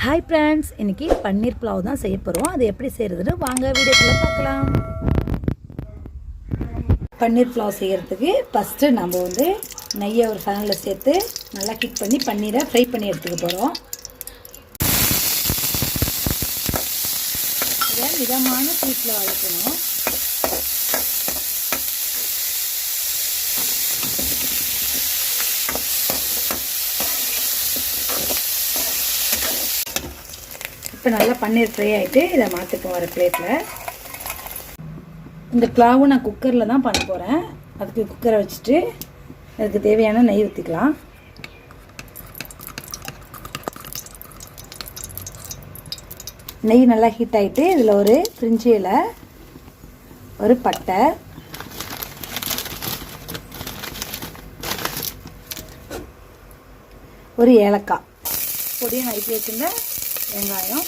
Hi friends, இன்றைக்கி பன்னீர் புலாவ் தான் செய்ய போகிறோம். அது எப்படி செய்கிறதுன்னு வாங்க வீடியோக்குள்ளே பார்க்கலாம். பன்னீர் புலாவ் செய்கிறதுக்கு ஃபஸ்ட்டு நம்ம நெய்யை ஒரு ஃபேனில் சேர்த்து நல்லா ஹீட் பண்ணி பன்னீரை ஃப்ரை பண்ணி எடுத்துக்க போகிறோம். இதை மிதமான ஹீட்டில் வளர்க்கணும். இப்போ நல்லா பன்னீர் ஃப்ரை ஆகிட்டு இதை மாற்றிப்போம் வர பிளேட்டில். இந்த புலாவும் நான் குக்கரில் தான் பண்ண போகிறேன். அதுக்கு குக்கரை வச்சுட்டு அதுக்கு தேவையான நெய் ஊற்றிக்கலாம். நெய் நல்லா ஹீட் ஆகிட்டு இதில் ஒரு பிரிஞ்சி இலை, ஒரு பட்டை, ஒரு ஏலக்காய், பொடியை நறுக்கி வச்சுருந்த வெங்காயம்,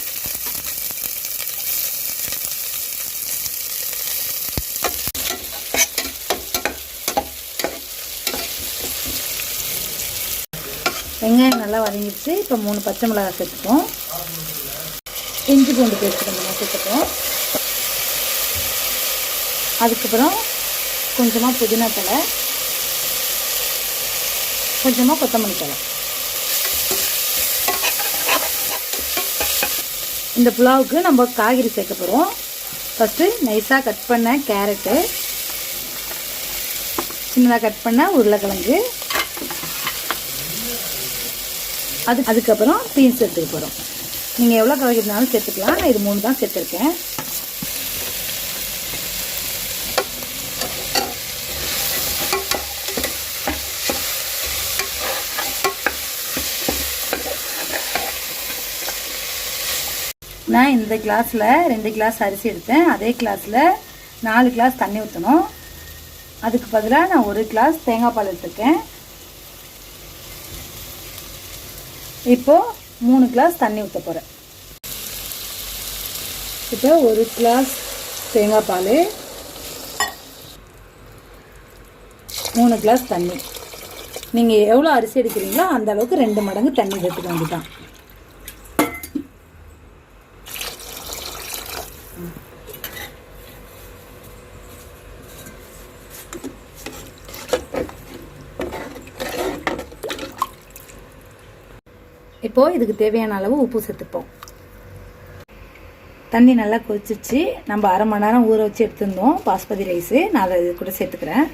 வெங்காயம் நல்லா வதங்கிடுச்சு. இப்போ 3 பச்சை மிளகாய் சேர்த்துப்போம். இஞ்சி பூண்டு பேஸ்ட் கொஞ்சமாக சேர்த்துப்போம். அதுக்கப்புறம் கொஞ்சமாக புதினா தழை, கொஞ்சமாக கொத்தமல்லி தழை. இந்த புலாவுக்கு நம்ம காய்கறி சேர்க்க போகிறோம். ஃபஸ்ட்டு நைஸாக கட் பண்ண கேரட்டு, சின்னதாக கட் பண்ண உருளைக்கிழங்கு, அதுக்கப்புறம் பீன்ஸ் சேர்த்துக்க போகிறோம். நீங்கள் எவ்வளோ காய்கறினாலும் சேர்த்துக்கலாம். நான் இது 3 தான் சேர்த்துருக்கேன். நான் இந்த கிளாஸில் 2 கிளாஸ் அரிசி எடுத்தேன். அதே கிளாஸில் 4 கிளாஸ் தண்ணி ஊற்றணும். அதுக்கு பதிலாக நான் 1 கிளாஸ் தேங்காய் பால் எடுத்துருக்கேன். இப்போது 3 கிளாஸ் தண்ணி ஊற்ற போகிறேன். இப்போ 1 கிளாஸ் தேங்காய் பால், 3 கிளாஸ் தண்ணி. நீங்கள் எவ்வளோ அரிசி எடுக்கிறீங்களோ அந்த அளவுக்கு 2 மடங்கு தண்ணி சேர்த்துக்க வேண்டியதான். இப்போது இதுக்கு தேவையான அளவு உப்பு சேர்த்துப்போம். தண்ணி நல்லா கொதிச்சிச்சு. நம்ம அரை மணி நேரம் ஊற வச்சு எடுத்துருந்தோம் பாஸ்மதி ரைஸு. நான் அதை இது கூட சேர்த்துக்கிறேன்.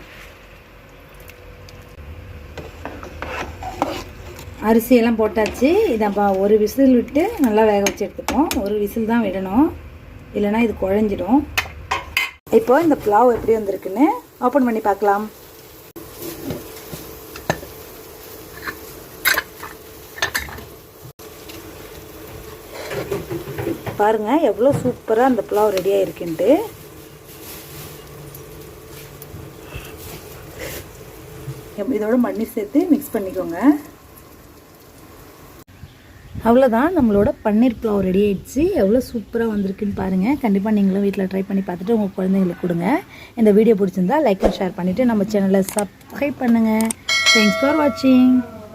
அரிசியெல்லாம் போட்டாச்சு. இதை ஒரு விசில் விட்டு நல்லா வேக வச்சு எடுத்துப்போம். ஒரு விசில் தான் விடணும், இல்லைன்னா இது குழஞ்சிடும். இப்போது இந்த புலாவ் எப்படி வந்திருக்குன்னு ஓப்பன் பண்ணி பார்க்கலாம். பாருங்கள் எவ்வளோ சூப்பராக அந்த புலாவ் ரெடியாக இருக்குன்ட்டு. இதோட மண்ணி சேர்த்து மிக்ஸ் பண்ணிக்கோங்க. அவ்வளோதான், நம்மளோட பன்னீர் புலாவ் ரெடி ஆகிடுச்சு. எவ்வளோ சூப்பராக வந்திருக்குன்னு பாருங்கள். கண்டிப்பாக நீங்களும் வீட்டில் ட்ரை பண்ணி பார்த்துட்டு உங்கள் குழந்தைங்களுக்கு கொடுங்க. இந்த வீடியோ பிடிச்சிருந்தா லைக் அண்ட் ஷேர் பண்ணிவிட்டு நம்ம சேனலை சப்ஸ்கிரைப் பண்ணுங்கள். தேங்க்ஸ் ஃபார் வாட்சிங்.